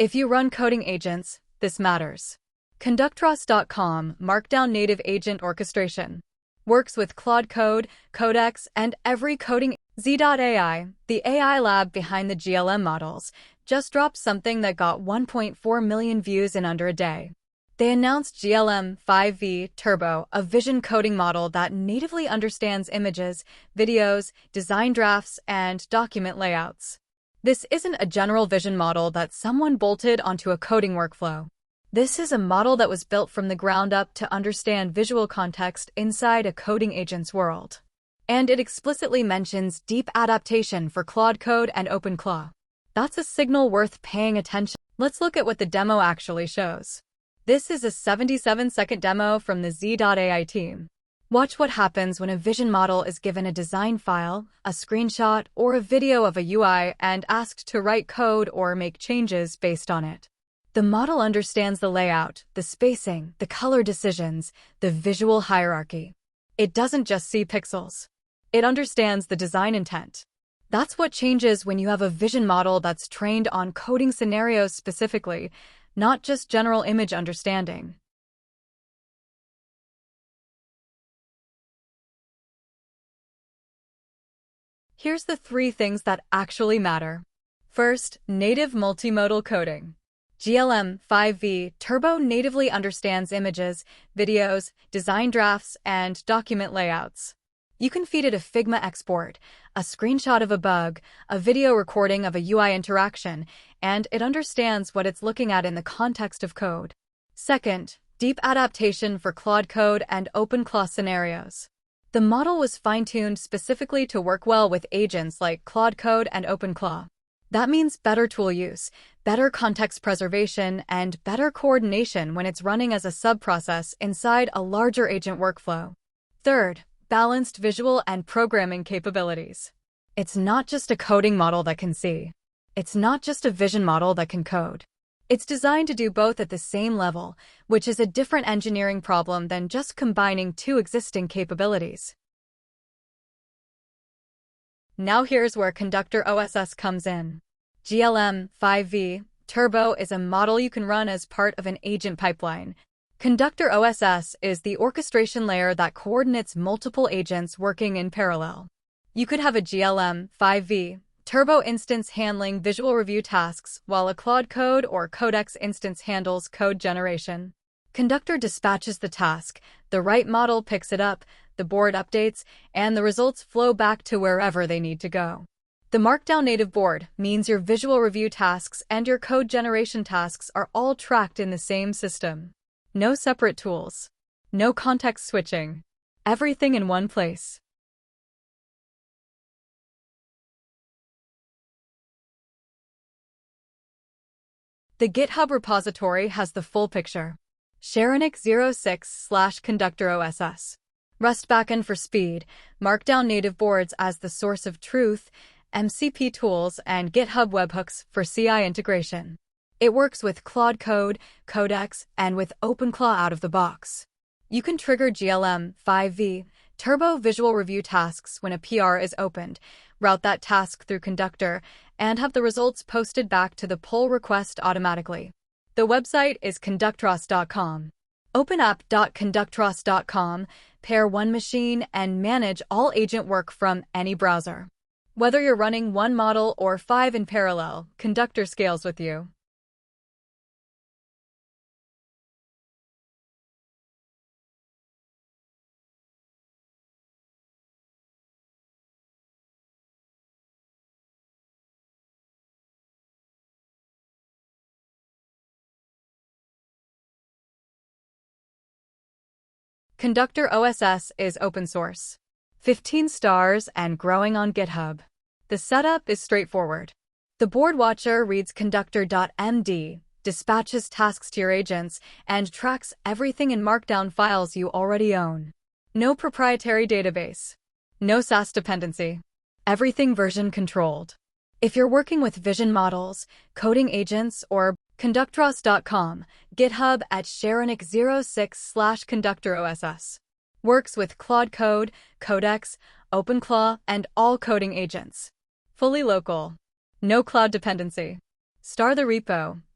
If you run coding agents, this matters. Conductor.com Markdown native agent orchestration. Works with Claude Code, Codex, and every coding. Z.ai, the AI lab behind the GLM models, just dropped something that got 1.4 million views in under a day. They announced GLM-5V-Turbo, a vision coding model that natively understands images, videos, design drafts, and document layouts. This isn't a general vision model that someone bolted onto a coding workflow. This is a model that was built from the ground up to understand visual context inside a coding agent's world. And it explicitly mentions deep adaptation for Claude Code and OpenClaw. That's a signal worth paying attention. Let's look at what the demo actually shows. This is a 77-second demo from the Z.ai team. Watch what happens when a vision model is given a design file, a screenshot, or a video of a UI and asked to write code or make changes based on it. The model understands the layout, the spacing, the color decisions, the visual hierarchy. It doesn't just see pixels. It understands the design intent. That's what changes when you have a vision model that's trained on coding scenarios specifically, not just general image understanding. Here's the 3 things that actually matter. First, native multimodal coding. GLM-5V-Turbo natively understands images, videos, design drafts, and document layouts. You can feed it a Figma export, a screenshot of a bug, a video recording of a UI interaction, and it understands what it's looking at in the context of code. Second, deep adaptation for Claude Code and OpenClaw scenarios. The model was fine-tuned specifically to work well with agents like Claude Code and OpenClaw. That means better tool use, better context preservation, and better coordination when it's running as a sub-process inside a larger agent workflow. Third, balanced visual and programming capabilities. It's not just a coding model that can see. It's not just a vision model that can code. It's designed to do both at the same level, which is a different engineering problem than just combining 2 existing capabilities. Now here's where Conductor OSS comes in. GLM-5V-Turbo is a model you can run as part of an agent pipeline. Conductor OSS is the orchestration layer that coordinates multiple agents working in parallel. You could have a GLM-5V-Turbo instance handling visual review tasks, while a Claude Code or Codex instance handles code generation. Conductor dispatches the task, the right model picks it up, the board updates, and the results flow back to wherever they need to go. The Markdown native board means your visual review tasks and your code generation tasks are all tracked in the same system. No separate tools. No context switching. Everything in one place. The GitHub repository has the full picture. Sharonik06/Conductor OSS. Rust backend for speed, Markdown native boards as the source of truth, MCP tools, and GitHub webhooks for CI integration. It works with Claude Code, Codex, and with OpenClaw out of the box. You can trigger GLM-5V-Turbo visual review tasks when a PR is opened, route that task through Conductor, and have the results posted back to the pull request automatically. The website is conductor.com. Open app.conductor.com, pair one machine, and manage all agent work from any browser. Whether you're running 1 model or 5 in parallel, Conductor scales with you. Conductor OSS is open source. 15 stars and growing on GitHub. The setup is straightforward. The board watcher reads conductor.md, dispatches tasks to your agents, and tracks everything in Markdown files you already own. No proprietary database. No SaaS dependency. Everything version controlled. If you're working with vision models, coding agents, or Conductor.com, GitHub at Sharonik06/Conductor OSS. Works with Claude Code, Codex, OpenClaw, and all coding agents. Fully local. No cloud dependency. Star the repo.